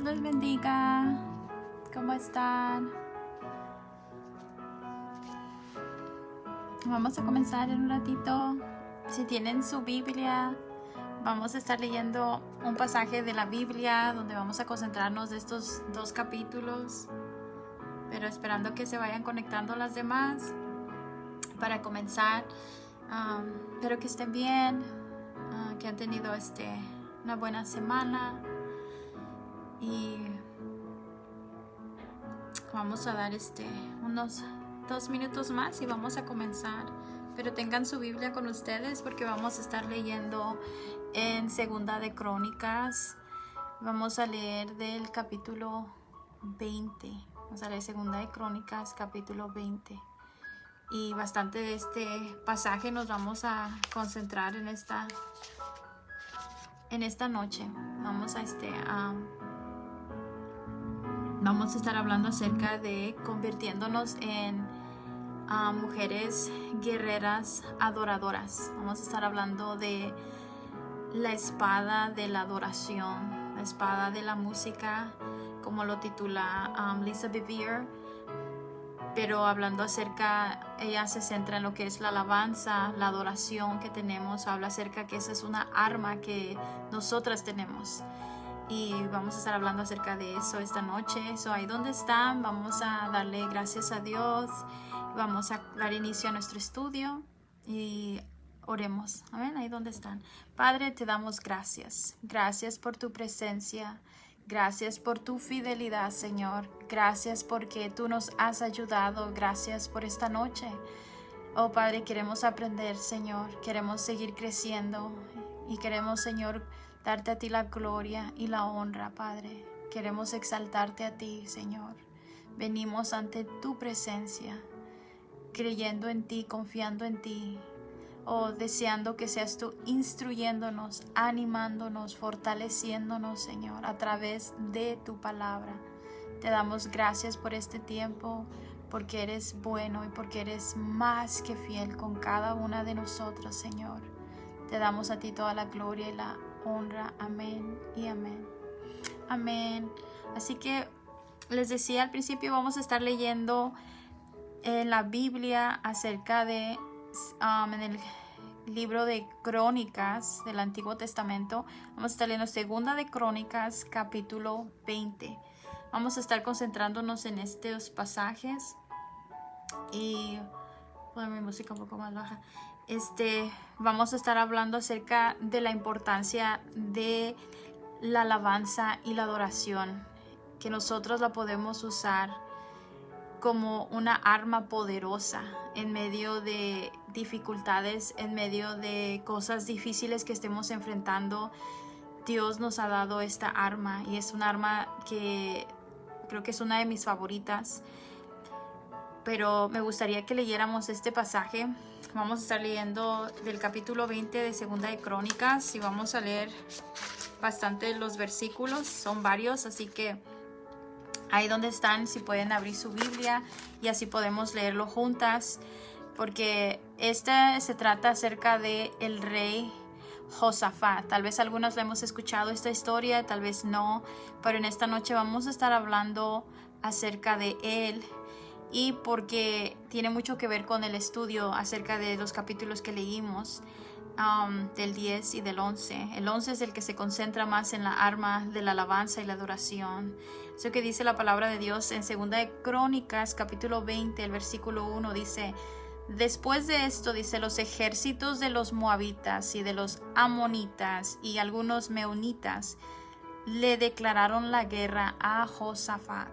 les bendiga. ¿Cómo están? Vamos a comenzar en un ratito. Si tienen su Biblia, vamos a estar leyendo un pasaje de la Biblia donde vamos a concentrarnos de estos 2 capítulos, pero esperando que se vayan conectando las demás para comenzar. Espero que estén bien, que han tenido una buena semana, y vamos a dar unos 2 minutos más y vamos a comenzar. Pero tengan su Biblia con ustedes porque vamos a estar leyendo en Segunda de Crónicas. Vamos a leer del capítulo 20. Vamos a leer Segunda de Crónicas, capítulo 20. Y bastante de este pasaje nos vamos a concentrar en esta noche. Vamos a estar hablando acerca de convirtiéndonos en mujeres guerreras adoradoras. Vamos a estar hablando de la espada de la adoración, la espada de la música, como lo titula Lisa Bevere. Pero hablando acerca, ella se centra en lo que es la alabanza, la adoración que tenemos. Habla acerca que esa es una arma que nosotras tenemos. Y vamos a estar hablando acerca de eso esta noche. Ahí donde están, vamos a darle gracias a Dios. Vamos a dar inicio a nuestro estudio y oremos. Amén. Ahí donde están. Padre, te damos gracias. Gracias por tu presencia. Gracias por tu fidelidad, Señor. Gracias porque tú nos has ayudado. Gracias por esta noche. Oh Padre, queremos aprender, Señor. Queremos seguir creciendo y queremos, Señor, darte a ti la gloria y la honra, Padre. Queremos exaltarte a ti, Señor. Venimos ante tu presencia, creyendo en ti, confiando en ti. Oh, deseando que seas tú instruyéndonos, animándonos, fortaleciéndonos, Señor, a través de tu palabra. Te damos gracias por este tiempo, porque eres bueno y porque eres más que fiel con cada una de nosotros, Señor. Te damos a ti toda la gloria y la honra. Amén y amén. Amén. Así que les decía al principio, vamos a estar leyendo en la Biblia acerca de en el libro de Crónicas del Antiguo Testamento. Vamos a estar leyendo Segunda de Crónicas, capítulo 20. Vamos a estar concentrándonos en estos pasajes. Y poner mi música un poco más baja. Vamos a estar hablando acerca de la importancia de la alabanza y la adoración, que nosotros la podemos usar como una arma poderosa en medio de dificultades, en medio de cosas difíciles que estemos enfrentando. Dios nos ha dado esta arma y es un arma que creo que es una de mis favoritas. Pero me gustaría que leyéramos este pasaje. Vamos a estar leyendo del capítulo 20 de Segunda de Crónicas y vamos a leer bastante los versículos. Son varios, así que ahí donde están, si pueden abrir su Biblia y así podemos leerlo juntas, porque se trata acerca de el rey Josafat. Tal vez algunos le hemos escuchado esta historia, tal vez no, pero en esta noche vamos a estar hablando acerca de él, y porque tiene mucho que ver con el estudio acerca de los capítulos que leímos, del 10 y del 11. El 11 es el que se concentra más en la arma de la alabanza y la adoración. Eso que dice la palabra de Dios en Segunda de Crónicas, capítulo 20, el versículo 1, dice: después de esto, dice, los ejércitos de los moabitas y de los amonitas y algunos meunitas le declararon la guerra a Josafat.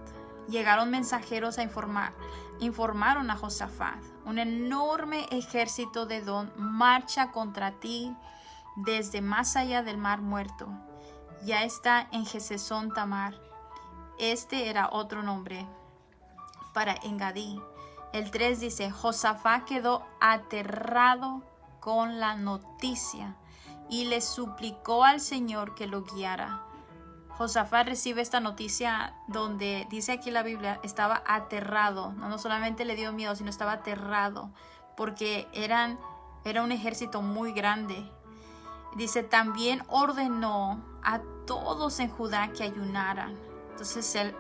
Llegaron mensajeros a informaron a Josafat: un enorme ejército de Edom marcha contra ti desde más allá del mar muerto. Ya está en Gesesón Tamar. Este era otro nombre para Engadí. El 3 dice: Josafat quedó aterrado con la noticia y le suplicó al Señor que lo guiara. Josafat recibe esta noticia donde dice aquí la Biblia, estaba aterrado. No solamente le dio miedo, sino estaba aterrado porque era un ejército muy grande. Dice, también ordenó a todos en Judá que ayunaran. Entonces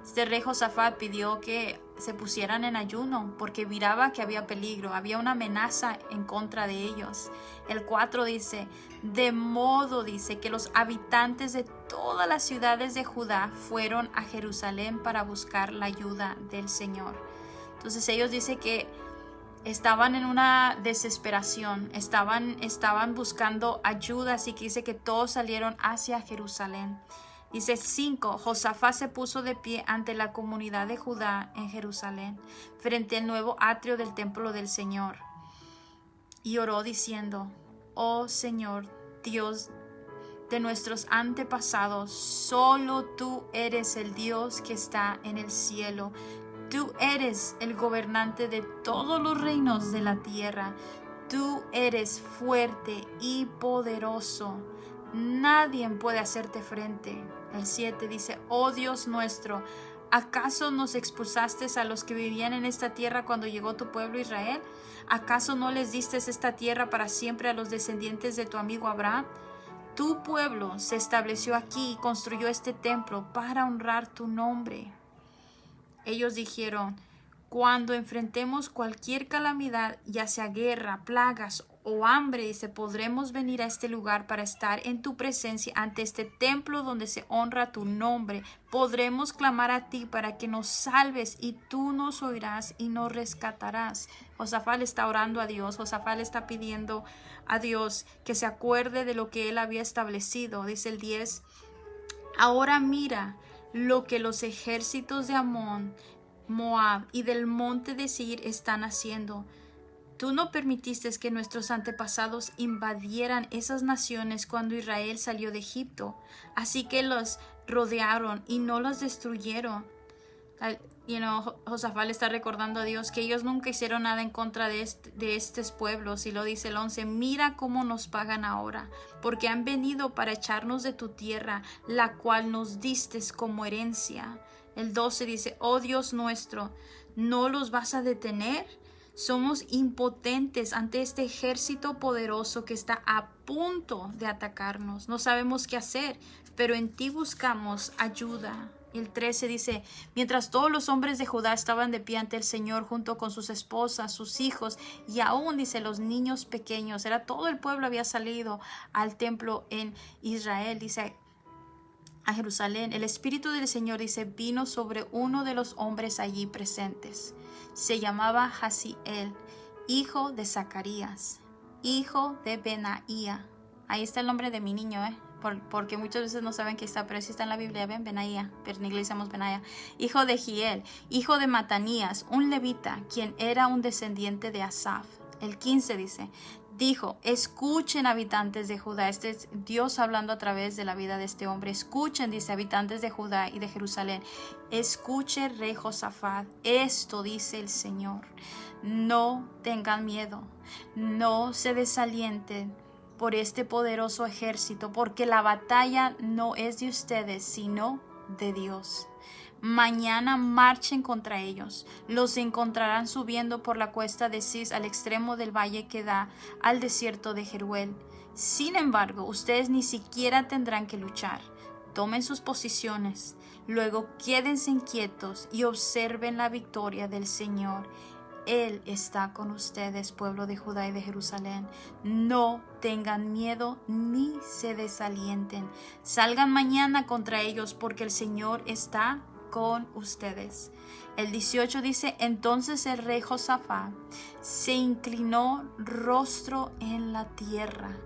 este rey Josafat pidió que se pusieran en ayuno porque miraba que había peligro, había una amenaza en contra de ellos. El 4 dice, de modo, dice, que los habitantes de todas las ciudades de Judá fueron a Jerusalén para buscar la ayuda del Señor. Entonces ellos dicen que estaban en una desesperación, estaban buscando ayuda, así que dice que todos salieron hacia Jerusalén. Dice 5, Josafat se puso de pie ante la comunidad de Judá en Jerusalén, frente al nuevo atrio del templo del Señor, y oró diciendo, oh Señor, Dios de nuestros antepasados, solo tú eres el Dios que está en el cielo. Tú eres el gobernante de todos los reinos de la tierra. Tú eres fuerte y poderoso. Nadie puede hacerte frente. El 7 dice, oh Dios nuestro, ¿acaso nos expulsaste a los que vivían en esta tierra cuando llegó tu pueblo Israel? ¿Acaso no les diste esta tierra para siempre a los descendientes de tu amigo Abraham? Tu pueblo se estableció aquí y construyó este templo para honrar tu nombre. Ellos dijeron, cuando enfrentemos cualquier calamidad, ya sea guerra, plagas o hambre, dice, podremos venir a este lugar para estar en tu presencia ante este templo donde se honra tu nombre. Podremos clamar a ti para que nos salves y tú nos oirás y nos rescatarás. Josafat le está orando a Dios. Josafat le está pidiendo a Dios que se acuerde de lo que él había establecido. Dice el 10, ahora mira lo que los ejércitos de Amón, Moab y del monte de Seir están haciendo. Tú no permitiste que nuestros antepasados invadieran esas naciones cuando Israel salió de Egipto, así que los rodearon y no los destruyeron. Josafat le está recordando a Dios que ellos nunca hicieron nada en contra de estos pueblos, y lo dice el 11, mira cómo nos pagan ahora, porque han venido para echarnos de tu tierra, la cual nos diste como herencia. El 12 dice, oh Dios nuestro, ¿no los vas a detener? Somos impotentes ante este ejército poderoso que está a punto de atacarnos. No sabemos qué hacer, pero en ti buscamos ayuda. El 13 dice, mientras todos los hombres de Judá estaban de pie ante el Señor junto con sus esposas, sus hijos y aún, dice, los niños pequeños, todo el pueblo había salido al templo en Israel, dice, a Jerusalén. El Espíritu del Señor, dice, vino sobre uno de los hombres allí presentes. Se llamaba Jaziel, hijo de Zacarías, hijo de Benaía. Ahí está el nombre de mi niño, porque muchas veces no saben que está, pero sí está en la Biblia, ven, Benaía, pero en inglés decimos Benaía. Hijo de Giel, hijo de Matanías, un levita, quien era un descendiente de Asaf. El 15 dice, dijo, escuchen habitantes de Judá. Este es Dios hablando a través de la vida de este hombre. Escuchen, dice, habitantes de Judá y de Jerusalén. Escuche, rey Josafat, esto dice el Señor. No tengan miedo, no se desalienten por este poderoso ejército, porque la batalla no es de ustedes, sino de Dios. Mañana marchen contra ellos. Los encontrarán subiendo por la cuesta de Cis al extremo del valle que da al desierto de Jeruel. Sin embargo, ustedes ni siquiera tendrán que luchar. Tomen sus posiciones. Luego quédense quietos y observen la victoria del Señor. Él está con ustedes, pueblo de Judá y de Jerusalén. No tengan miedo ni se desalienten. Salgan mañana contra ellos, porque el Señor está con ustedes. El 18 dice, entonces el rey Josafat se inclinó rostro en la tierra,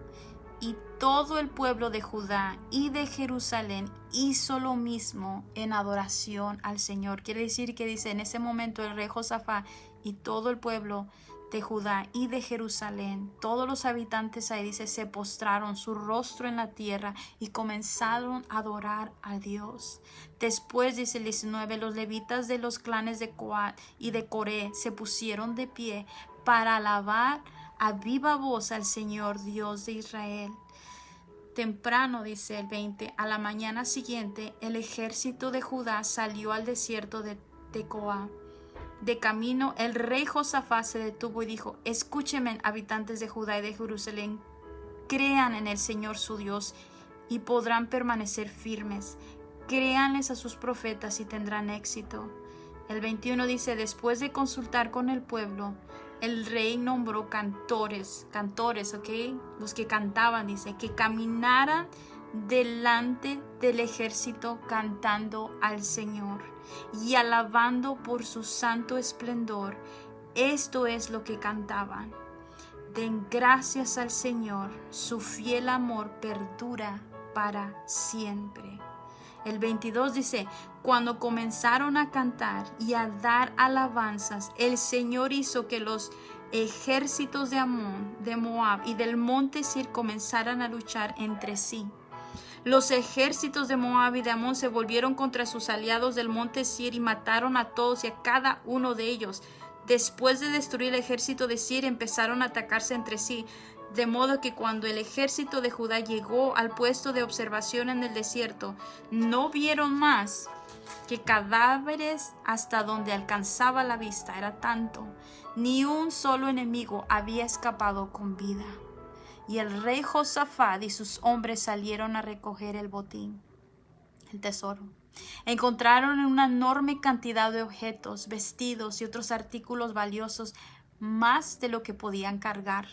y todo el pueblo de Judá y de Jerusalén hizo lo mismo en adoración al Señor. Quiere decir que dice, en ese momento el rey Josafat y todo el pueblo de Judá y de Jerusalén, todos los habitantes ahí, dice, se postraron su rostro en la tierra y comenzaron a adorar a Dios. Después, dice el 19, los levitas de los clanes de Coat y de Coré se pusieron de pie para alabar a viva voz al Señor Dios de Israel. Temprano, dice el 20, a la mañana siguiente, el ejército de Judá salió al desierto de Tecoa. De camino, el rey Josafat se detuvo y dijo, escúchenme, habitantes de Judá y de Jerusalén, crean en el Señor su Dios y podrán permanecer firmes. créanles a sus profetas y tendrán éxito. El 21 dice, después de consultar con el pueblo, el rey nombró cantores, ¿ok? Los que cantaban, dice, que caminaran delante del ejército cantando al Señor y alabando por su santo esplendor. Esto es lo que cantaban. Den gracias al Señor, su fiel amor perdura para siempre. El 22 dice, cuando comenzaron a cantar y a dar alabanzas, el Señor hizo que los ejércitos de Amón, de Moab y del monte Sir comenzaran a luchar entre sí. Los ejércitos de Moab y de Amón se volvieron contra sus aliados del monte Sir y mataron a todos y a cada uno de ellos. Después de destruir el ejército de Sir, empezaron a atacarse entre sí. De modo que cuando el ejército de Judá llegó al puesto de observación en el desierto, no vieron más que cadáveres hasta donde alcanzaba la vista. Era tanto. Ni un solo enemigo había escapado con vida. Y el rey Josafat y sus hombres salieron a recoger el botín, el tesoro. Encontraron una enorme cantidad de objetos, vestidos y otros artículos valiosos, más de lo que podían cargar.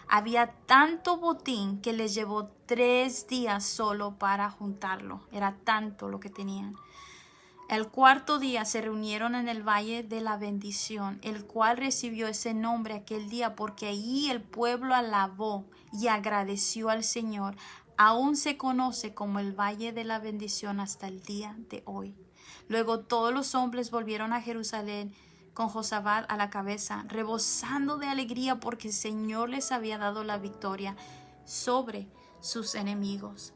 Había tanto botín que les llevó 3 días solo para juntarlo. Era tanto lo que tenían. El cuarto día se reunieron en el Valle de la Bendición, el cual recibió ese nombre aquel día porque allí el pueblo alabó y agradeció al Señor. Aún se conoce como el Valle de la Bendición hasta el día de hoy. Luego todos los hombres volvieron a Jerusalén con Josafat a la cabeza, rebosando de alegría porque el Señor les había dado la victoria sobre sus enemigos.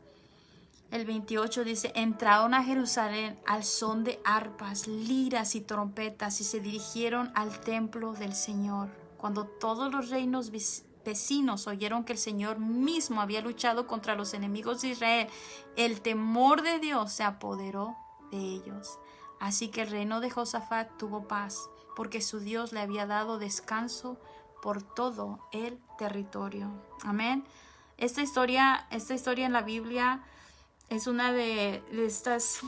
El 28 dice, entraron a Jerusalén al son de arpas, liras y trompetas y se dirigieron al templo del Señor. Cuando todos los reinos vecinos oyeron que el Señor mismo había luchado contra los enemigos de Israel, el temor de Dios se apoderó de ellos. Así que el reino de Josafat tuvo paz, porque su Dios le había dado descanso por todo el territorio. Amén. Esta historia en la Biblia es una de estas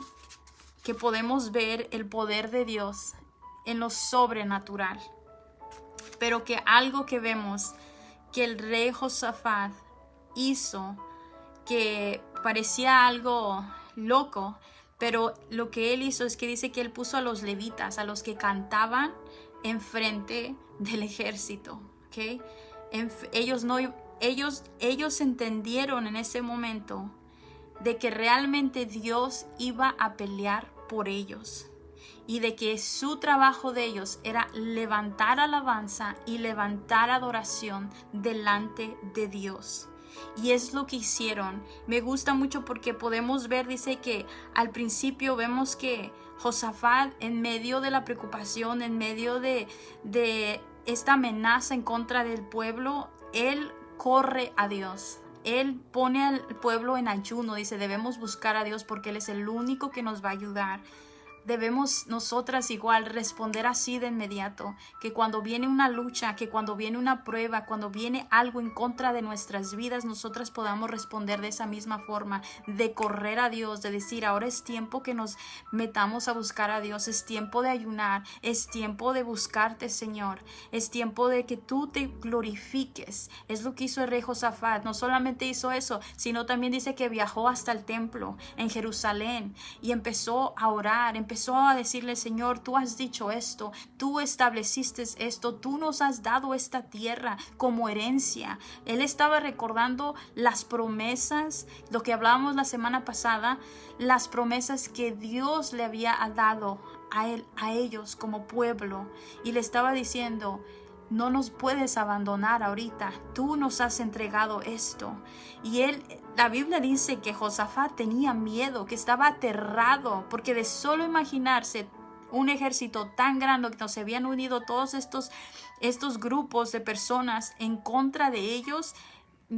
que podemos ver el poder de Dios en lo sobrenatural. Pero que algo que vemos que el rey Josafat hizo, que parecía algo loco, pero lo que él hizo es que dice que él puso a los levitas, a los que cantaban enfrente del ejército. ¿Okay? Ellos entendieron en ese momento de que realmente Dios iba a pelear por ellos y de que su trabajo de ellos era levantar alabanza y levantar adoración delante de Dios. Y es lo que hicieron. Me gusta mucho porque podemos ver, dice que al principio vemos que Josafat, en medio de la preocupación, en medio de esta amenaza en contra del pueblo, él corre a Dios. Él pone al pueblo en ayuno, dice, debemos buscar a Dios porque Él es el único que nos va a ayudar. Debemos nosotras igual responder así de inmediato, que cuando viene una lucha, que cuando viene una prueba, cuando viene algo en contra de nuestras vidas, nosotras podamos responder de esa misma forma, de correr a Dios, de decir, ahora es tiempo que nos metamos a buscar a Dios, es tiempo de ayunar, es tiempo de buscarte, Señor, es tiempo de que tú te glorifiques. Es lo que hizo el rey Josafat. No solamente hizo eso, sino también dice que viajó hasta el templo en Jerusalén y empezó a orar, empezó a decirle, Señor, tú has dicho esto, tú estableciste esto, tú nos has dado esta tierra como herencia. Él estaba recordando las promesas, lo que hablábamos la semana pasada, las promesas que Dios le había dado a ellos como pueblo, y le estaba diciendo, no nos puedes abandonar ahorita, tú nos has entregado esto. Y la Biblia dice que Josafat tenía miedo, que estaba aterrado, porque de solo imaginarse un ejército tan grande que se habían unido todos estos grupos de personas en contra de ellos,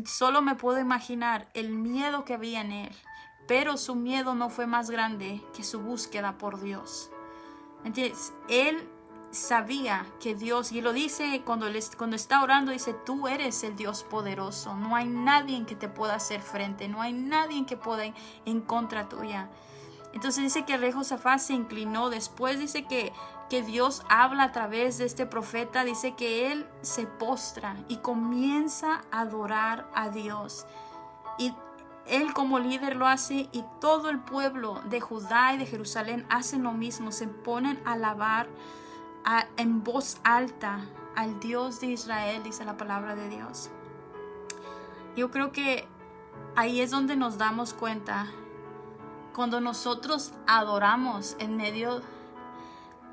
solo me puedo imaginar el miedo que había en él. Pero su miedo no fue más grande que su búsqueda por Dios. ¿Entiendes? Él sabía que Dios, y lo dice cuando está orando, dice, tú eres el Dios poderoso, no hay nadie que te pueda hacer frente, no hay nadie que pueda en contra tuya. Entonces dice que el rey Josafat se inclinó. Después dice que Dios habla a través de este profeta. Dice que él se postra y comienza a adorar a Dios. Y él como líder lo hace, y todo el pueblo de Judá y de Jerusalén hacen lo mismo. Se ponen a alabar en voz alta al Dios de Israel, dice la palabra de Dios. Yo creo que ahí es donde nos damos cuenta, cuando nosotros adoramos en medio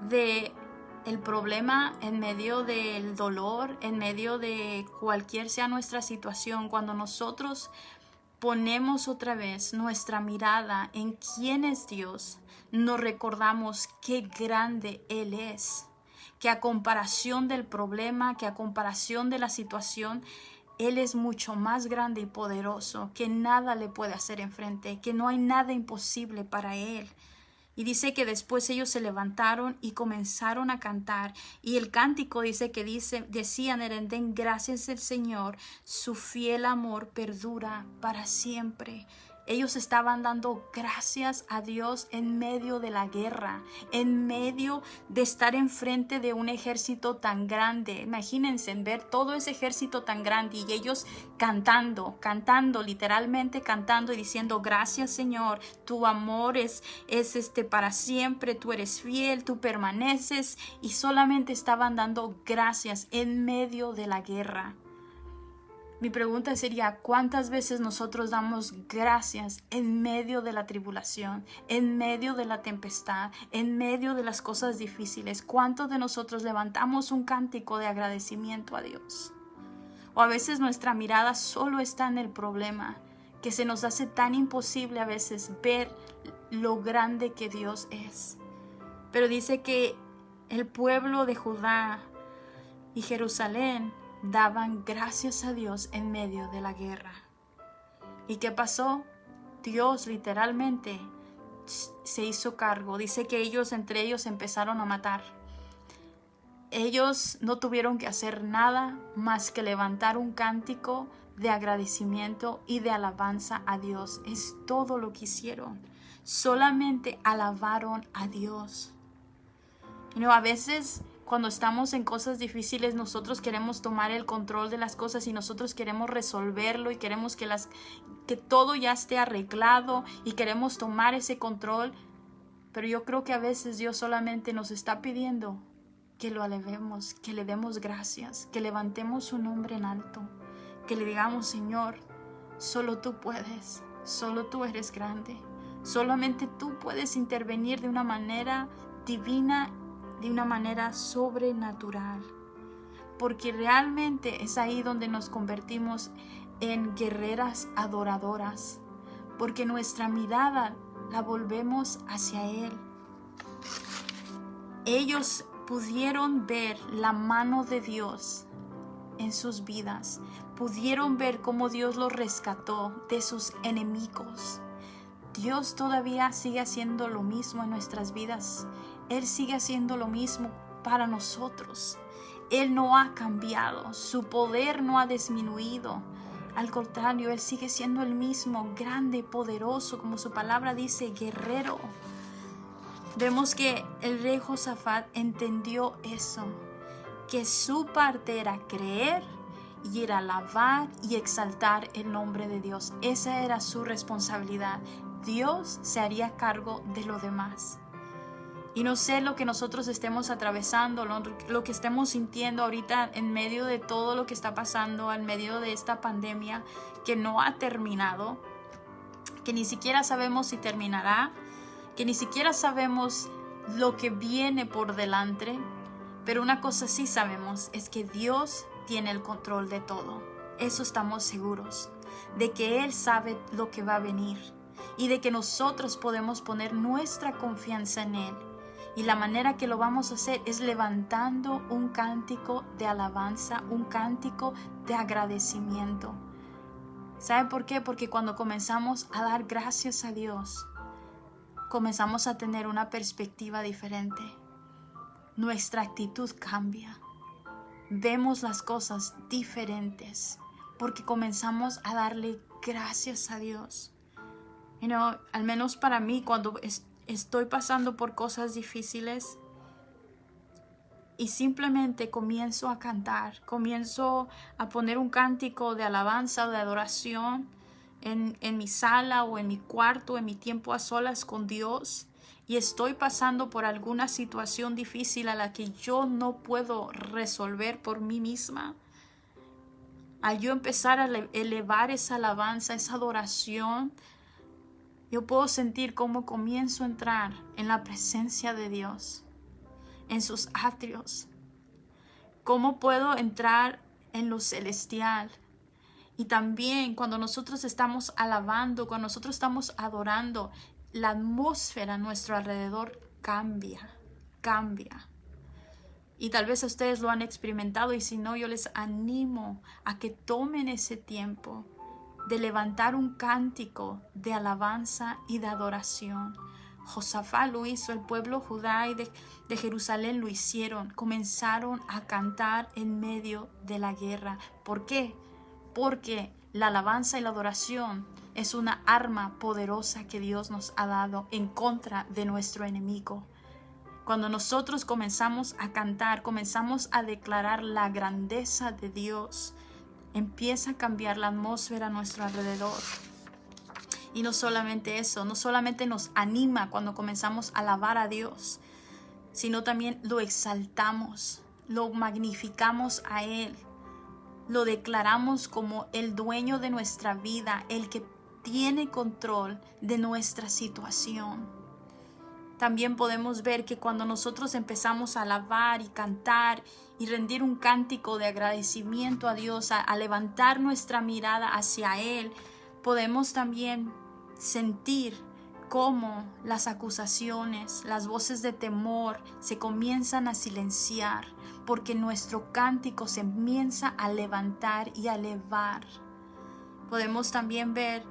de el problema, en medio del dolor, en medio de cualquier sea nuestra situación, cuando nosotros ponemos otra vez nuestra mirada en quién es Dios, nos recordamos qué grande Él es, que a comparación del problema, que a comparación de la situación, Él es mucho más grande y poderoso, que nada le puede hacer enfrente, que no hay nada imposible para Él. Y dice que después ellos se levantaron y comenzaron a cantar. Y el cántico dice que decían, den gracias al Señor, su fiel amor perdura para siempre. Ellos estaban dando gracias a Dios en medio de la guerra, en medio de estar enfrente de un ejército tan grande. Imagínense ver todo ese ejército tan grande y ellos cantando, literalmente cantando y diciendo: gracias, Señor, tu amor es para siempre, tú eres fiel, tú permaneces. Y solamente estaban dando gracias en medio de la guerra. Mi pregunta sería: ¿cuántas veces nosotros damos gracias en medio de la tribulación, en medio de la tempestad, en medio de las cosas difíciles? ¿Cuántos de nosotros levantamos un cántico de agradecimiento a Dios? O a veces nuestra mirada solo está en el problema, que se nos hace tan imposible a veces ver lo grande que Dios es. Pero dice que el pueblo de Judá y Jerusalén daban gracias a Dios en medio de la guerra. ¿Y qué pasó? Dios literalmente se hizo cargo. Dice que entre ellos empezaron a matar. Ellos no tuvieron que hacer nada más que levantar un cántico de agradecimiento y de alabanza a Dios. Es todo lo que hicieron. Solamente alabaron a Dios. A veces cuando estamos en cosas difíciles, nosotros queremos tomar el control de las cosas y nosotros queremos resolverlo y queremos que todo ya esté arreglado y queremos tomar ese control. Pero yo creo que a veces Dios solamente nos está pidiendo que lo alabemos, que le demos gracias, que levantemos su nombre en alto, que le digamos: Señor, solo tú puedes, solo tú eres grande, solamente tú puedes intervenir de una manera divina, de una manera sobrenatural, porque realmente es ahí donde nos convertimos en guerreras adoradoras, porque nuestra mirada la volvemos hacia Él. Ellos pudieron ver la mano de Dios en sus vidas, pudieron ver cómo Dios los rescató de sus enemigos. Dios todavía sigue haciendo lo mismo en nuestras vidas. Él sigue haciendo lo mismo para nosotros. Él no ha cambiado, su poder no ha disminuido. Al contrario, Él sigue siendo el mismo, grande, poderoso, como su palabra dice, guerrero. Vemos que el rey Josafat entendió eso, que su parte era creer y era alabar y exaltar el nombre de Dios. Esa era su responsabilidad. Dios se haría cargo de lo demás. Y no sé lo que nosotros estemos atravesando, lo que estemos sintiendo ahorita en medio de todo lo que está pasando, en medio de esta pandemia que no ha terminado, que ni siquiera sabemos si terminará, que ni siquiera sabemos lo que viene por delante. Pero una cosa sí sabemos, es que Dios tiene el control de todo. Eso estamos seguros, de que Él sabe lo que va a venir y de que nosotros podemos poner nuestra confianza en Él. Y la manera que lo vamos a hacer es levantando un cántico de alabanza, un cántico de agradecimiento. ¿Sabe por qué? Porque cuando comenzamos a dar gracias a Dios, comenzamos a tener una perspectiva diferente. Nuestra actitud cambia. Vemos las cosas diferentes porque comenzamos a darle gracias a Dios. Al menos para mí, cuando estoy pasando por cosas difíciles y simplemente comienzo a cantar, comienzo a poner un cántico de alabanza o de adoración en mi sala o en mi cuarto, en mi tiempo a solas con Dios, y estoy pasando por alguna situación difícil a la que yo no puedo resolver por mí misma, al yo empezar a elevar esa alabanza, esa adoración, yo puedo sentir cómo comienzo a entrar en la presencia de Dios, en sus atrios. Cómo puedo entrar en lo celestial. Y también cuando nosotros estamos alabando, cuando nosotros estamos adorando, la atmósfera a nuestro alrededor cambia. Y tal vez ustedes lo han experimentado, y si no, yo les animo a que tomen ese tiempo de levantar un cántico de alabanza y de adoración. Josafat lo hizo, el pueblo Judá y de Jerusalén lo hicieron. Comenzaron a cantar en medio de la guerra. ¿Por qué? Porque la alabanza y la adoración es una arma poderosa que Dios nos ha dado en contra de nuestro enemigo. Cuando nosotros comenzamos a cantar, comenzamos a declarar la grandeza de Dios, empieza a cambiar la atmósfera a nuestro alrededor. Y no solamente eso, no solamente nos anima cuando comenzamos a alabar a Dios, sino también lo exaltamos, lo magnificamos a Él, lo declaramos como el dueño de nuestra vida, el que tiene control de nuestra situación. También podemos ver que cuando nosotros empezamos a alabar y cantar y rendir un cántico de agradecimiento a Dios, a levantar nuestra mirada hacia Él, podemos también sentir cómo las acusaciones, las voces de temor se comienzan a silenciar, porque nuestro cántico se comienza a levantar y a elevar. Podemos también ver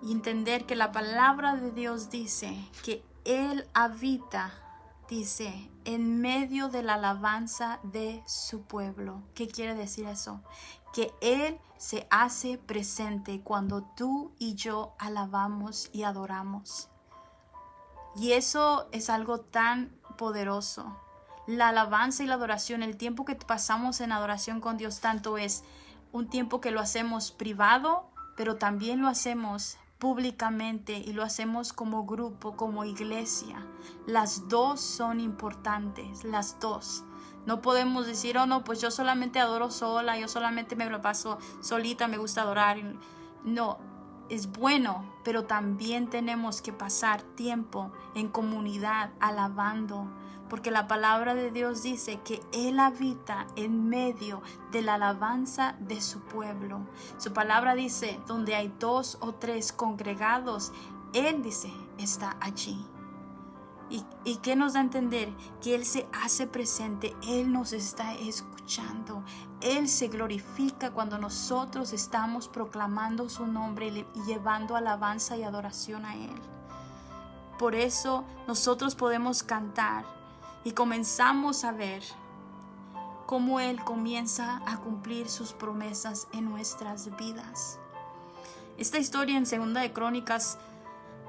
y entender que la palabra de Dios dice que Él habita, dice, en medio de la alabanza de su pueblo. ¿Qué quiere decir eso? Que Él se hace presente cuando tú y yo alabamos y adoramos. Y eso es algo tan poderoso. La alabanza y la adoración, el tiempo que pasamos en adoración con Dios, tanto es un tiempo que lo hacemos privado, pero también lo hacemos públicamente y lo hacemos como grupo, como iglesia. Las dos son importantes, las dos. No podemos decir, oh no, pues yo solamente adoro sola, yo solamente me lo paso solita, me gusta adorar. No, es bueno, pero también tenemos que pasar tiempo en comunidad alabando, porque la palabra de Dios dice que Él habita en medio de la alabanza de su pueblo. Su palabra dice, donde hay 2 o 3 congregados, Él dice, está allí. ¿Y qué nos da a entender? Que Él se hace presente, Él nos está escuchando. Él se glorifica cuando nosotros estamos proclamando su nombre y llevando alabanza y adoración a Él. Por eso nosotros podemos cantar y comenzamos a ver cómo Él comienza a cumplir sus promesas en nuestras vidas. Esta historia en 2 de Crónicas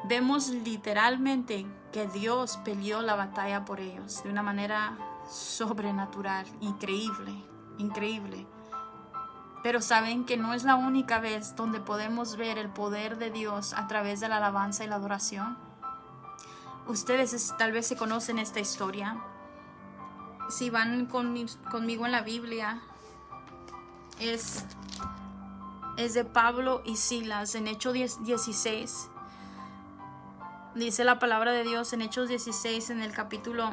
vemos literalmente que Dios peleó la batalla por ellos de una manera sobrenatural, increíble. Pero saben que no es la única vez donde podemos ver el poder de Dios a través de la alabanza y la adoración. Ustedes tal vez se conocen esta historia. Si van conmigo en la Biblia, es de Pablo y Silas en Hechos 16. Dice la palabra de Dios en Hechos 16, en el capítulo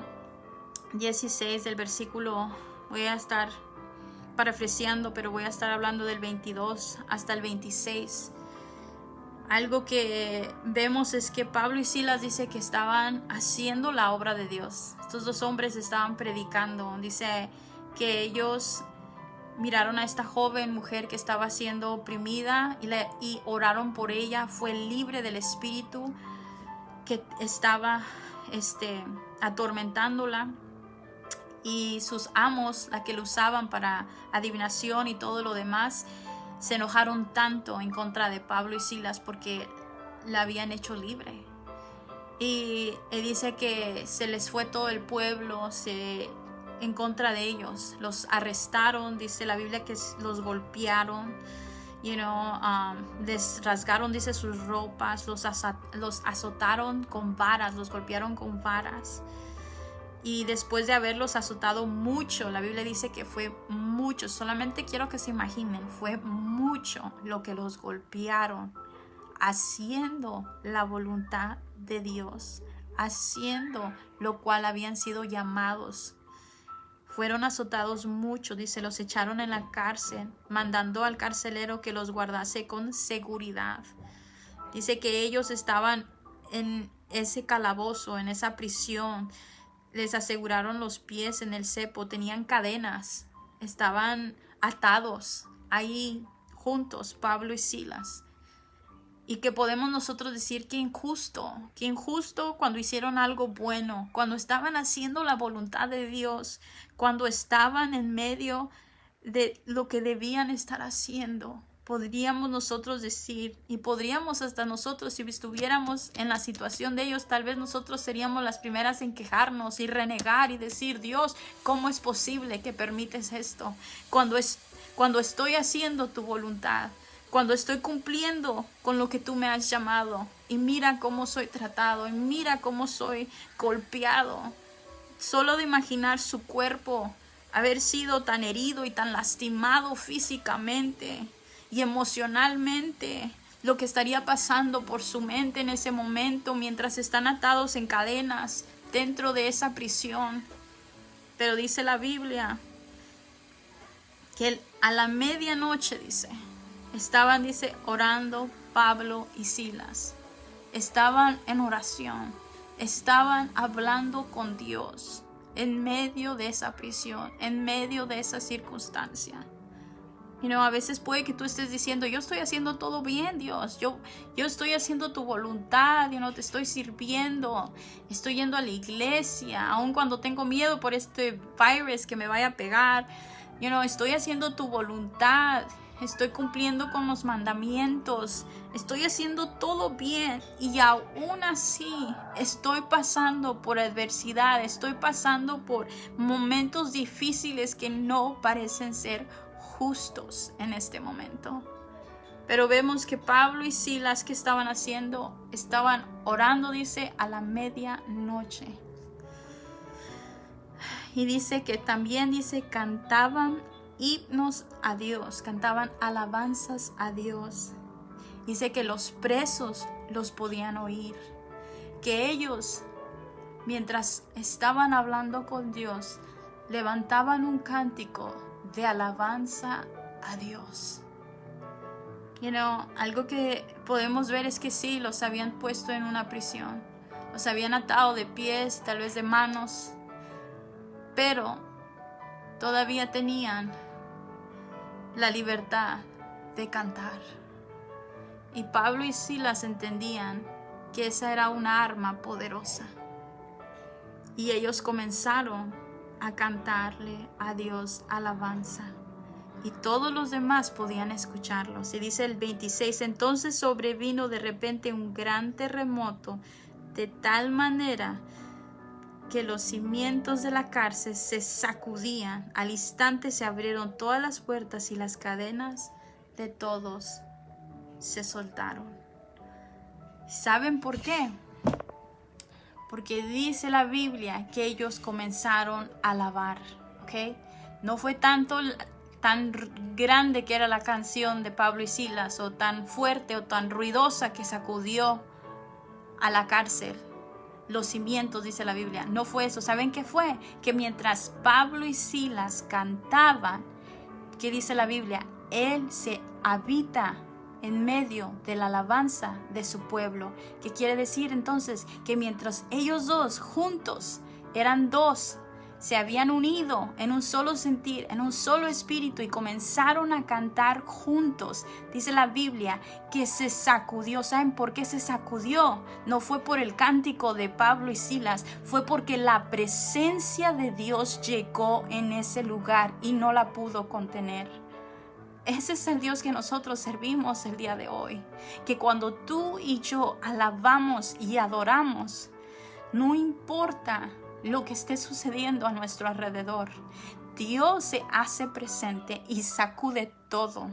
16 del versículo, voy a estar parafraseando, pero voy a estar hablando del 22 hasta el 26. Algo que vemos es que Pablo y Silas dice que estaban haciendo la obra de Dios. Estos 2 hombres estaban predicando. Dice que ellos miraron a esta joven mujer que estaba siendo oprimida y oraron por ella. Fue libre del espíritu que estaba atormentándola, y sus amos, la que lo usaban para adivinación y todo lo demás, se enojaron tanto en contra de Pablo y Silas porque la habían hecho libre. y dice que se les fue todo el pueblo en contra de ellos. Los arrestaron, dice la Biblia que los golpearon, les rasgaron, dice, sus ropas, los azotaron con varas, los golpearon con varas. Y después de haberlos azotado mucho, la Biblia dice que fue mucho, solamente quiero que se imaginen, fue mucho lo que los golpearon, haciendo la voluntad de Dios, haciendo lo cual habían sido llamados. Fueron azotados mucho, dice, los echaron en la cárcel, mandando al carcelero que los guardase con seguridad. Dice que ellos estaban en ese calabozo, en esa prisión. Les aseguraron los pies en el cepo, tenían cadenas, estaban atados ahí juntos, Pablo y Silas. Y que podemos nosotros decir que injusto cuando hicieron algo bueno, cuando estaban haciendo la voluntad de Dios, cuando estaban en medio de lo que debían estar haciendo. Podríamos nosotros decir, y podríamos hasta nosotros, si estuviéramos en la situación de ellos, tal vez nosotros seríamos las primeras en quejarnos y renegar y decir: Dios, ¿cómo es posible que permites esto? Cuando estoy haciendo tu voluntad, cuando estoy cumpliendo con lo que tú me has llamado, y mira cómo soy tratado, y mira cómo soy golpeado. Solo de imaginar su cuerpo haber sido tan herido y tan lastimado físicamente y emocionalmente, lo que estaría pasando por su mente en ese momento mientras están atados en cadenas dentro de esa prisión. Pero dice la Biblia que a la medianoche, estaban, orando Pablo y Silas. Estaban en oración, estaban hablando con Dios en medio de esa prisión, en medio de esa circunstancia. A veces puede que tú estés diciendo: yo estoy haciendo todo bien, Dios, yo estoy haciendo tu voluntad, te estoy sirviendo, estoy yendo a la iglesia, aun cuando tengo miedo por este virus que me vaya a pegar, estoy haciendo tu voluntad, estoy cumpliendo con los mandamientos, estoy haciendo todo bien, y aún así estoy pasando por adversidad, estoy pasando por momentos difíciles que no parecen ser justos en este momento. Pero vemos que Pablo y Silas, ¿qué estaban haciendo? Estaban orando, dice, a la medianoche. Y dice que también, cantaban himnos a Dios, cantaban alabanzas a Dios. Dice que los presos los podían oír, que ellos, mientras estaban hablando con Dios, levantaban un cántico de alabanza a Dios. Algo que podemos ver es que sí, los habían puesto en una prisión, los habían atado de pies, tal vez de manos, pero todavía tenían la libertad de cantar. Y Pablo y Silas entendían que esa era una arma poderosa, y ellos comenzaron a cantarle a Dios alabanza, y todos los demás podían escucharlos. Y dice el 26: entonces sobrevino de repente un gran terremoto, de tal manera que los cimientos de la cárcel se sacudían. Al instante se abrieron todas las puertas y las cadenas de todos se soltaron. ¿Saben por qué? Porque dice la Biblia que ellos comenzaron a alabar, ¿ok? No fue tan grande que era la canción de Pablo y Silas, o tan fuerte o tan ruidosa que sacudió a la cárcel los cimientos, dice la Biblia. No fue eso. ¿Saben qué fue? Que mientras Pablo y Silas cantaban, ¿qué dice la Biblia? Él se habita en medio de la alabanza de su pueblo. ¿Qué quiere decir entonces? Que mientras ellos dos juntos, eran dos, se habían unido en un solo sentir, en un solo espíritu, y comenzaron a cantar juntos. Dice la Biblia que se sacudió. ¿Saben por qué se sacudió? No fue por el cántico de Pablo y Silas, fue porque la presencia de Dios llegó en ese lugar y no la pudo contener. Ese es el Dios que nosotros servimos el día de hoy. Que cuando tú y yo alabamos y adoramos, no importa lo que esté sucediendo a nuestro alrededor, Dios se hace presente y sacude todo.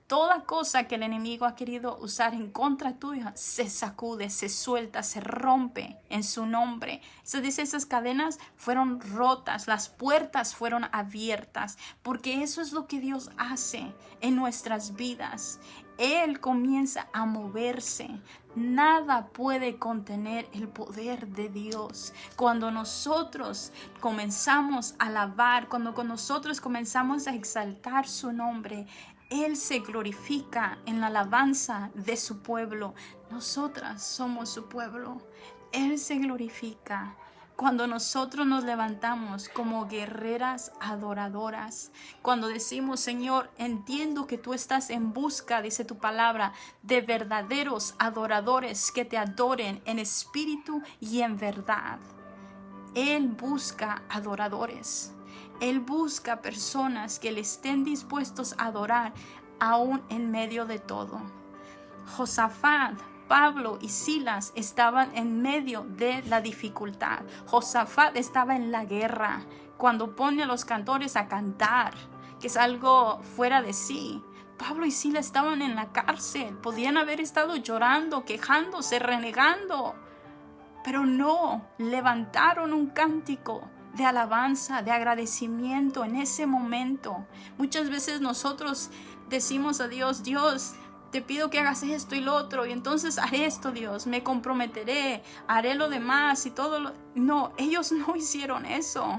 Toda cosa que el enemigo ha querido usar en contra tuya se sacude, se suelta, se rompe en su nombre. Se dice, esas cadenas fueron rotas, las puertas fueron abiertas, porque eso es lo que Dios hace en nuestras vidas. Él comienza a moverse. Nada puede contener el poder de Dios. Cuando nosotros comenzamos a alabar, cuando nosotros comenzamos a exaltar su nombre, Él se glorifica en la alabanza de su pueblo. Nosotras somos su pueblo. Él se glorifica cuando nosotros nos levantamos como guerreras adoradoras. Cuando decimos, Señor, entiendo que tú estás en busca, dice tu palabra, de verdaderos adoradores que te adoren en espíritu y en verdad. Él busca adoradores. Él busca personas que le estén dispuestos a adorar aún en medio de todo. Josafat, Pablo y Silas estaban en medio de la dificultad. Josafat estaba en la guerra cuando pone a los cantores a cantar, que es algo fuera de sí. Pablo y Silas estaban en la cárcel, podían haber estado llorando, quejándose, renegando, pero no, levantaron un cántico de alabanza, de agradecimiento en ese momento. Muchas veces nosotros decimos a Dios, Dios, te pido que hagas esto y lo otro, y entonces haré esto, Dios, me comprometeré, haré lo demás y todo lo... No, ellos no hicieron eso.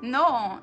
No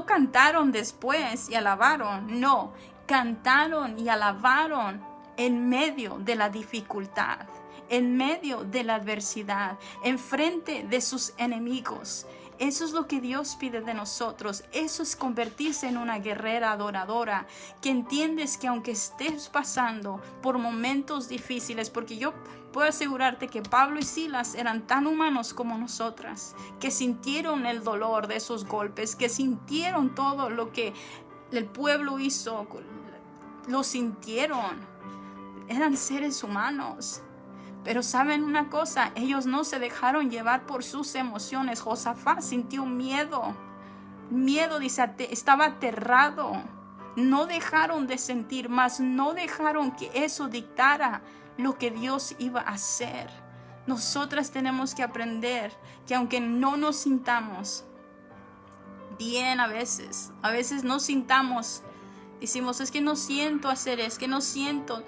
cantaron después y alabaron. No, cantaron y alabaron en medio de la dificultad, en medio de la adversidad, en frente de sus enemigos. Eso es lo que Dios pide de nosotros. Eso es convertirse en una guerrera adoradora, que entiendes que aunque estés pasando por momentos difíciles, porque yo puedo asegurarte que Pablo y Silas eran tan humanos como nosotras, que sintieron el dolor de esos golpes, que sintieron todo lo que el pueblo hizo, lo sintieron. Eran seres humanos. Pero ¿saben una cosa? Ellos no se dejaron llevar por sus emociones. Josafat sintió miedo. Miedo, dice, estaba aterrado. No dejaron de sentir más. No dejaron que eso dictara lo que Dios iba a hacer. Nosotras tenemos que aprender que aunque no nos sintamos bien a veces no sintamos, decimos, es que no siento hacer, es que no siento...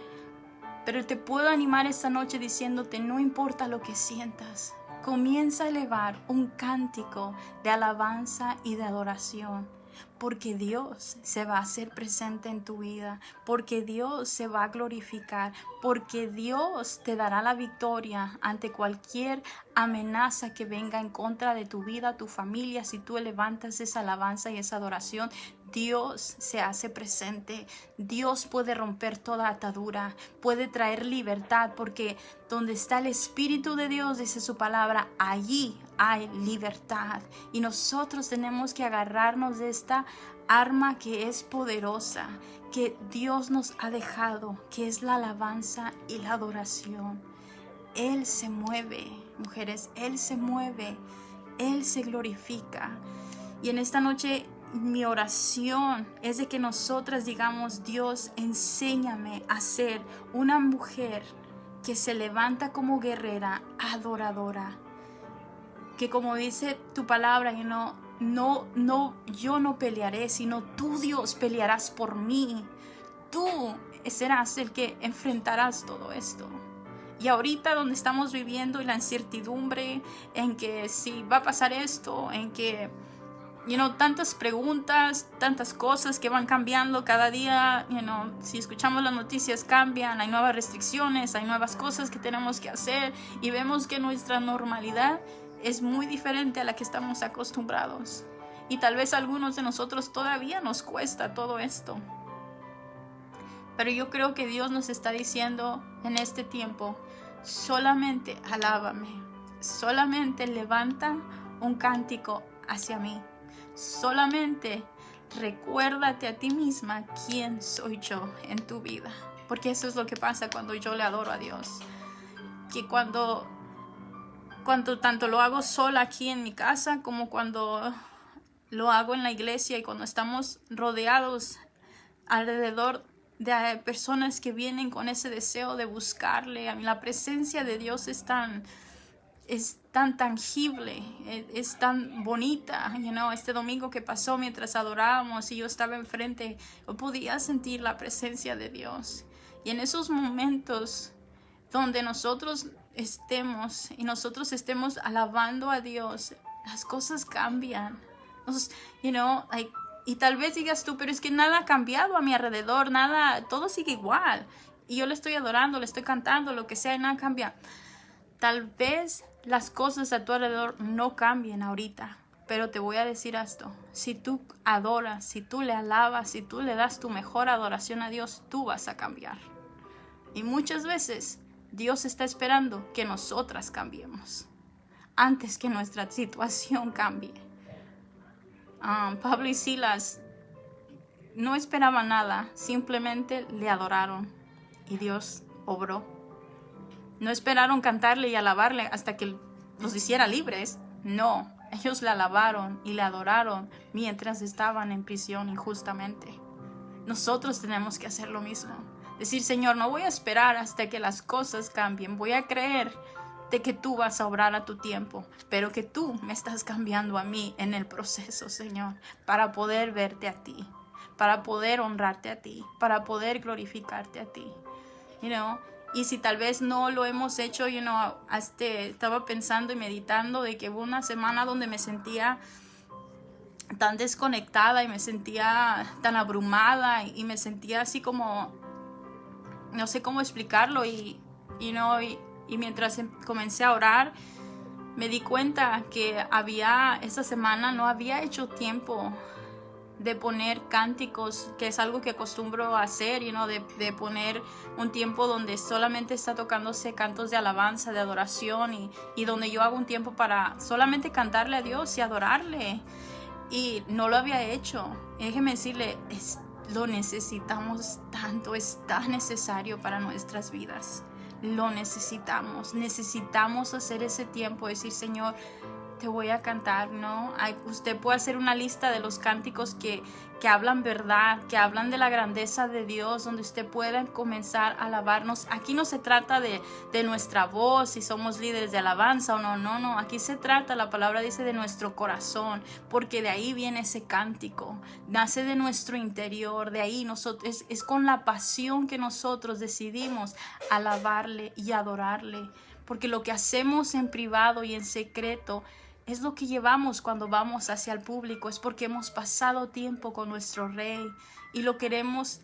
Pero te puedo animar esta noche diciéndote, no importa lo que sientas, comienza a elevar un cántico de alabanza y de adoración, porque Dios se va a hacer presente en tu vida, porque Dios se va a glorificar, porque Dios te dará la victoria ante cualquier amenaza que venga en contra de tu vida, tu familia. Si tú levantas esa alabanza y esa adoración, Dios se hace presente. Dios puede romper toda atadura, puede traer libertad, porque donde está el Espíritu de Dios, dice su palabra, allí hay libertad. Y nosotros tenemos que agarrarnos de esta arma que es poderosa, que Dios nos ha dejado, que es la alabanza y la adoración. Él se mueve, mujeres, Él se mueve, Él se glorifica. Y en esta noche mi oración es de que nosotras digamos, Dios, enséñame a ser una mujer que se levanta como guerrera adoradora. Que como dice tu palabra, yo no pelearé, sino tú, Dios, pelearás por mí. Tú serás el que enfrentarás todo esto. Y ahorita donde estamos viviendo y la incertidumbre en que si va a pasar esto, en que tantas preguntas, tantas cosas que van cambiando cada día, si escuchamos las noticias cambian, hay nuevas restricciones, hay nuevas cosas que tenemos que hacer y vemos que nuestra normalidad es muy diferente a la que estamos acostumbrados. Y tal vez a algunos de nosotros todavía nos cuesta todo esto. Pero yo creo que Dios nos está diciendo en este tiempo, solamente alábame, solamente levanta un cántico hacia mí. Solamente recuérdate a ti misma quién soy yo en tu vida. Porque eso es lo que pasa cuando yo le adoro a Dios. Que cuando tanto lo hago sola aquí en mi casa como cuando lo hago en la iglesia y cuando estamos rodeados alrededor de personas que vienen con ese deseo de buscarle. A mí la presencia de Dios es tan tangible, es tan bonita. Este domingo que pasó mientras adorábamos y yo estaba enfrente, yo podía sentir la presencia de Dios. Y en esos momentos donde nosotros estemos alabando a Dios, las cosas cambian. Y tal vez digas tú, pero es que nada ha cambiado a mi alrededor, nada, todo sigue igual. Y yo le estoy adorando, le estoy cantando, lo que sea, y nada cambia. Tal vez las cosas a tu alrededor no cambien ahorita, pero te voy a decir esto: si tú adoras, si tú le alabas, si tú le das tu mejor adoración a Dios, tú vas a cambiar. Y muchas veces Dios está esperando que nosotras cambiemos antes que nuestra situación cambie. Pablo y Silas no esperaban nada, simplemente le adoraron y Dios obró. No esperaron cantarle y alabarle hasta que los hiciera libres. No, ellos le alabaron y le adoraron mientras estaban en prisión injustamente. Nosotros tenemos que hacer lo mismo. Decir: Señor, no voy a esperar hasta que las cosas cambien. Voy a creer de que tú vas a obrar a tu tiempo, pero que tú me estás cambiando a mí en el proceso, Señor, para poder verte a ti, para poder honrarte a ti, para poder glorificarte a ti. Y si tal vez no lo hemos hecho, estaba pensando y meditando de que hubo una semana donde me sentía tan desconectada y me sentía tan abrumada y me sentía así como, no sé cómo explicarlo, y mientras comencé a orar me di cuenta que esa semana no había hecho tiempo de poner cánticos, que es algo que acostumbro a hacer, de poner un tiempo donde solamente está tocándose cantos de alabanza, de adoración, y donde yo hago un tiempo para solamente cantarle a Dios y adorarle. Y no lo había hecho. Y déjeme decirle, lo necesitamos tanto, es tan necesario para nuestras vidas. Lo necesitamos hacer ese tiempo, decir: Señor, te voy a cantar, ¿no? Usted puede hacer una lista de los cánticos que hablan verdad, que hablan de la grandeza de Dios, donde usted pueda comenzar a alabarnos. Aquí no se trata de nuestra voz, si somos líderes de alabanza o no. Aquí se trata, la palabra dice, de nuestro corazón, porque de ahí viene ese cántico, nace de nuestro interior, de ahí es con la pasión que nosotros decidimos alabarle y adorarle, porque lo que hacemos en privado y en secreto es lo que llevamos cuando vamos hacia el público. Es porque hemos pasado tiempo con nuestro rey y lo queremos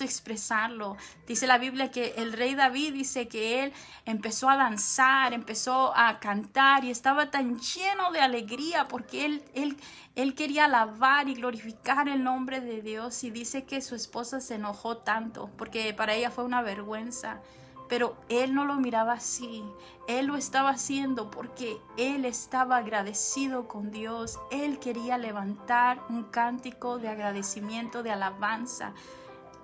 expresarlo. Dice la Biblia que el rey David dice que él empezó a danzar, empezó a cantar y estaba tan lleno de alegría porque él quería alabar y glorificar el nombre de Dios. Y dice que su esposa se enojó tanto porque para ella fue una vergüenza. Pero él no lo miraba así. Él lo estaba haciendo porque él estaba agradecido con Dios. Él quería levantar un cántico de agradecimiento, de alabanza.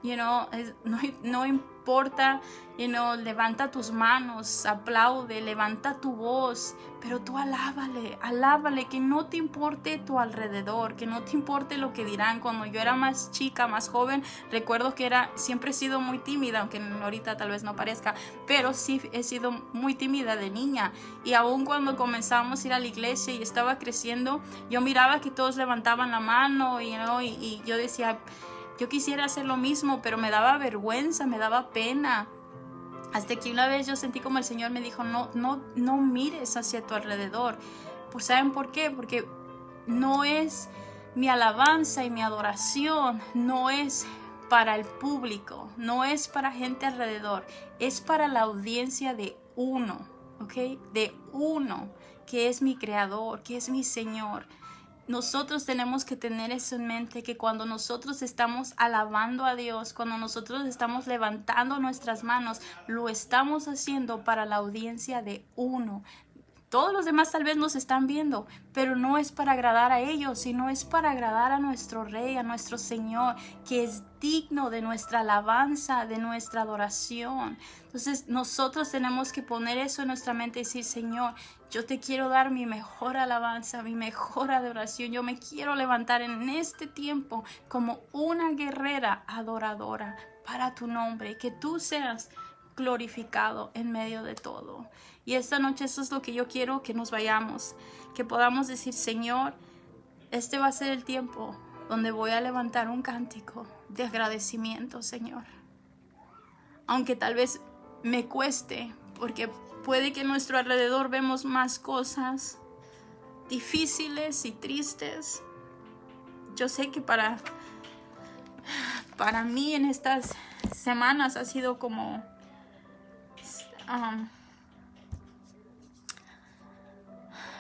No importa, levanta tus manos, aplaude, levanta tu voz, pero tú alábale, que no te importe tu alrededor, que no te importe lo que dirán. Cuando yo era más chica, más joven, recuerdo que siempre he sido muy tímida, aunque ahorita tal vez no parezca, pero sí he sido muy tímida de niña. Y aún cuando comenzamos a ir a la iglesia y estaba creciendo, yo miraba que todos levantaban la mano y yo decía: yo quisiera hacer lo mismo, pero me daba vergüenza, me daba pena. Hasta que una vez yo sentí como el Señor me dijo: no mires hacia tu alrededor. Pues ¿saben por qué? Porque no es mi alabanza y mi adoración, no es para el público, no es para gente alrededor, es para la audiencia de uno, ¿ok? De uno, que es mi Creador, que es mi Señor. Nosotros tenemos que tener eso en mente, que cuando nosotros estamos alabando a Dios, cuando nosotros estamos levantando nuestras manos, lo estamos haciendo para la audiencia de uno. Todos los demás tal vez nos están viendo, pero no es para agradar a ellos, sino es para agradar a nuestro Rey, a nuestro Señor, que es digno de nuestra alabanza, de nuestra adoración. Entonces nosotros tenemos que poner eso en nuestra mente y decir, Señor, yo te quiero dar mi mejor alabanza, mi mejor adoración. Yo me quiero levantar en este tiempo como una guerrera adoradora para tu nombre, que tú seas glorificado en medio de todo. Y esta noche eso es lo que yo quiero, que nos vayamos, que podamos decir, Señor, este va a ser el tiempo donde voy a levantar un cántico de agradecimiento, Señor. Aunque tal vez me cueste, porque puede que a nuestro alrededor vemos más cosas difíciles y tristes. Yo sé que para mí en estas semanas ha sido como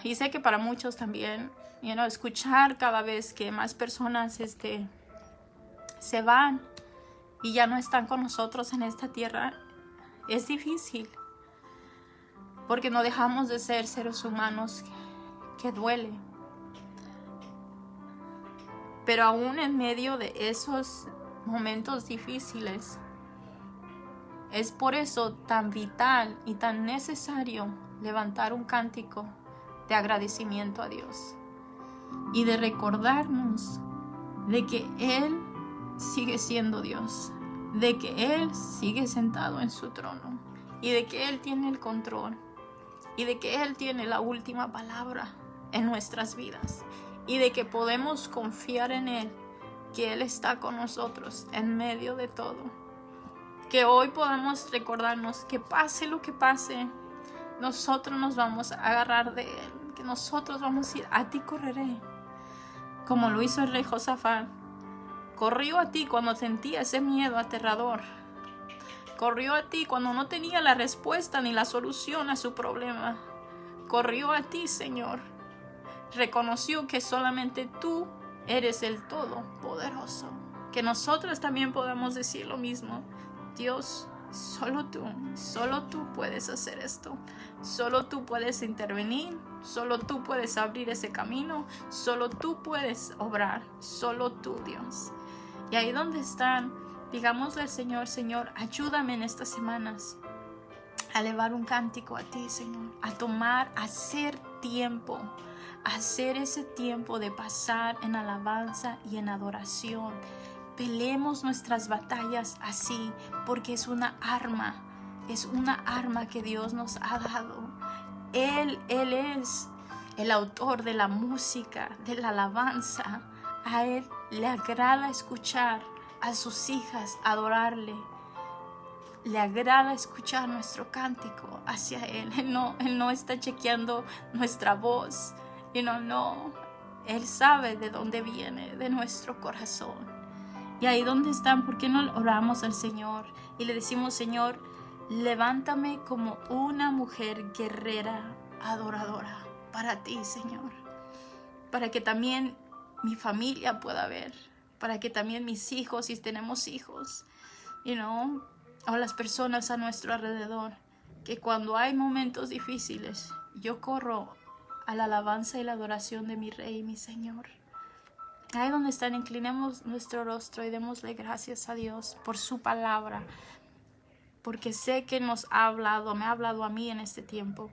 y sé que para muchos también, escuchar cada vez que más personas se van y ya no están con nosotros en esta tierra, es difícil, porque no dejamos de ser seres humanos que duele. Pero aún en medio de esos momentos difíciles, es por eso tan vital y tan necesario levantar un cántico de agradecimiento a Dios y de recordarnos de que Él sigue siendo Dios, de que Él sigue sentado en su trono y de que Él tiene el control y de que Él tiene la última palabra en nuestras vidas y de que podemos confiar en Él, que Él está con nosotros en medio de todo. Que hoy podamos recordarnos que pase lo que pase, nosotros nos vamos a agarrar de Él, que nosotros vamos a decir, a ti correré, como lo hizo el rey Josafat. Corrió a ti cuando sentía ese miedo aterrador. Corrió a ti cuando no tenía la respuesta ni la solución a su problema. Corrió a ti, Señor. Reconoció que solamente tú eres el Todopoderoso. Que nosotros también podamos decir lo mismo. Dios, solo tú puedes hacer esto. Solo tú puedes intervenir. Solo tú puedes abrir ese camino. Solo tú puedes obrar. Solo tú, Dios. Y ahí donde están, digámosle al Señor, Señor, ayúdame en estas semanas a elevar un cántico a ti, Señor. A hacer tiempo. Hacer ese tiempo de pasar en alabanza y en adoración. Peleemos nuestras batallas así, porque es una arma que Dios nos ha dado. Él es el autor de la música, de la alabanza. A Él le agrada escuchar a sus hijas adorarle. Le agrada escuchar nuestro cántico hacia Él. Él no está chequeando nuestra voz. No. Él sabe de dónde viene, de nuestro corazón. Y ahí donde están, ¿por qué no oramos al Señor? Y le decimos, Señor, levántame como una mujer guerrera, adoradora, para ti, Señor. Para que también mi familia pueda ver. Para que también mis hijos, si tenemos hijos, o las personas a nuestro alrededor. Que cuando hay momentos difíciles, yo corro a la alabanza y la adoración de mi Rey y mi Señor. Ahí donde están, inclinemos nuestro rostro y démosle gracias a Dios por su palabra, porque sé que me ha hablado a mí en este tiempo.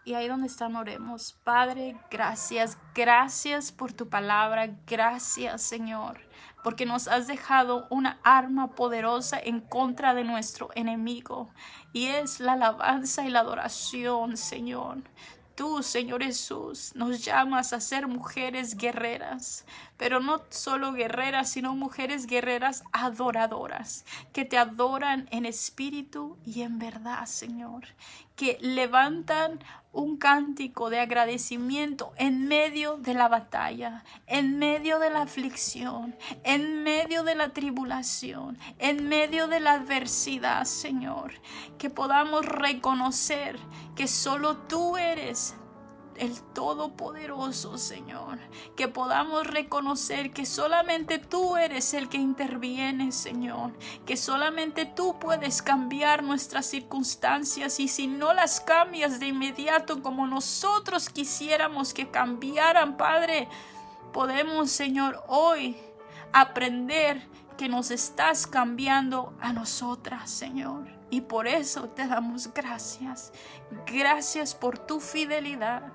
Y ahí donde están, oremos. Padre, gracias por tu palabra. Gracias, Señor, porque nos has dejado una arma poderosa en contra de nuestro enemigo, y es la alabanza y la adoración, Señor. Tú, Señor Jesús, nos llamas a ser mujeres guerreras, pero no solo guerreras, sino mujeres guerreras adoradoras, que te adoran en espíritu y en verdad, Señor, que levantan un cántico de agradecimiento en medio de la batalla, en medio de la aflicción, en medio de la tribulación, en medio de la adversidad, Señor, que podamos reconocer que solo tú eres el Todopoderoso, Señor. Que podamos reconocer que solamente tú eres el que interviene, Señor. Que solamente tú puedes cambiar nuestras circunstancias, y si no las cambias de inmediato como nosotros quisiéramos que cambiaran, Padre, podemos, Señor, hoy aprender que nos estás cambiando a nosotras, Señor. Y por eso te damos gracias. Gracias por tu fidelidad.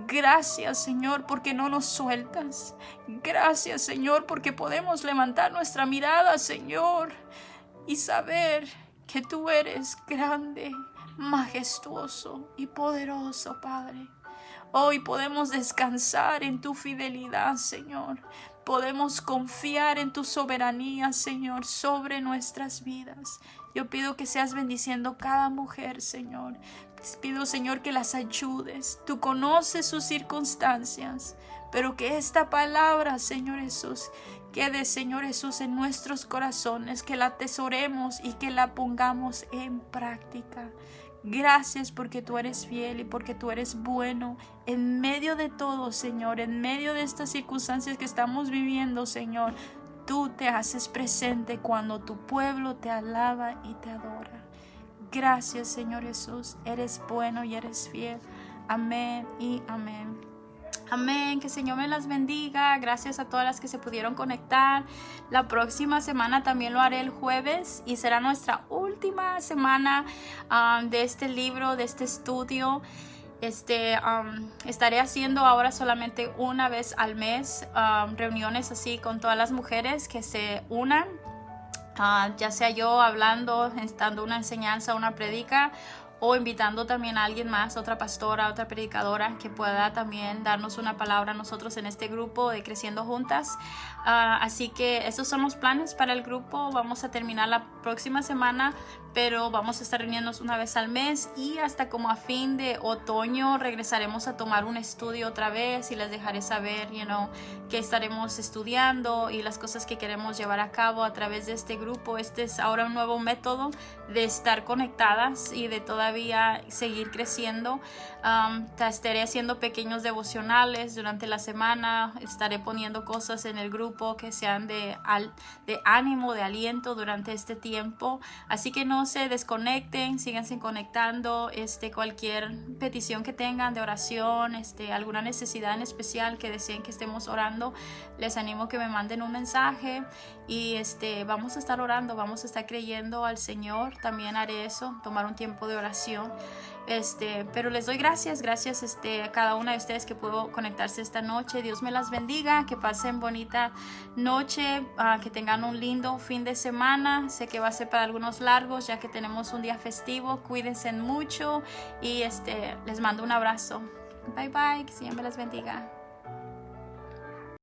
Gracias, Señor, porque no nos sueltas. Gracias, Señor, porque podemos levantar nuestra mirada, Señor, y saber que tú eres grande, majestuoso y poderoso, Padre. Hoy podemos descansar en tu fidelidad, Señor. Podemos confiar en tu soberanía, Señor, sobre nuestras vidas. Yo pido que seas bendiciendo cada mujer, Señor. Pido, Señor, que las ayudes. Tú conoces sus circunstancias, pero que esta palabra, Señor Jesús, quede, Señor Jesús, en nuestros corazones, que la atesoremos y que la pongamos en práctica. Gracias porque tú eres fiel y porque tú eres bueno en medio de todo, Señor, en medio de estas circunstancias que estamos viviendo, Señor. Tú te haces presente cuando tu pueblo te alaba y te adora. Gracias, Señor Jesús, eres bueno y eres fiel. Amén y amén. Amén, que el Señor me las bendiga. Gracias a todas las que se pudieron conectar. La próxima semana también lo haré el jueves y será nuestra última semana de este libro, de este estudio. Estaré haciendo ahora solamente una vez al mes reuniones así con todas las mujeres que se unan, ya sea yo hablando, dando una enseñanza, una predica, o invitando también a alguien más, otra pastora, otra predicadora que pueda también darnos una palabra a nosotros en este grupo de Creciendo Juntas. Así que esos son los planes para el grupo. Vamos a terminar la próxima semana, pero vamos a estar reuniéndonos una vez al mes, y hasta como a fin de otoño regresaremos a tomar un estudio otra vez y les dejaré saber, qué estaremos estudiando y las cosas que queremos llevar a cabo a través de este grupo. Este es ahora un nuevo método de estar conectadas y de todavía seguir creciendo. Estaré haciendo pequeños devocionales durante la semana. Estaré poniendo cosas en el grupo que sean de ánimo, de aliento durante este tiempo. Así que no se desconecten, síganse conectando. Cualquier petición que tengan de oración, alguna necesidad en especial que deseen que estemos orando, les animo que me manden un mensaje y vamos a estar orando, vamos a estar creyendo al Señor. También haré eso, tomar un tiempo de oración. Pero les doy gracias a cada una de ustedes que pudo conectarse esta noche. Dios me las bendiga, que pasen bonita noche, que tengan un lindo fin de semana. Sé que va a ser para algunos largos ya que tenemos un día festivo. Cuídense mucho y les mando un abrazo. Bye bye, que el Señor me las bendiga.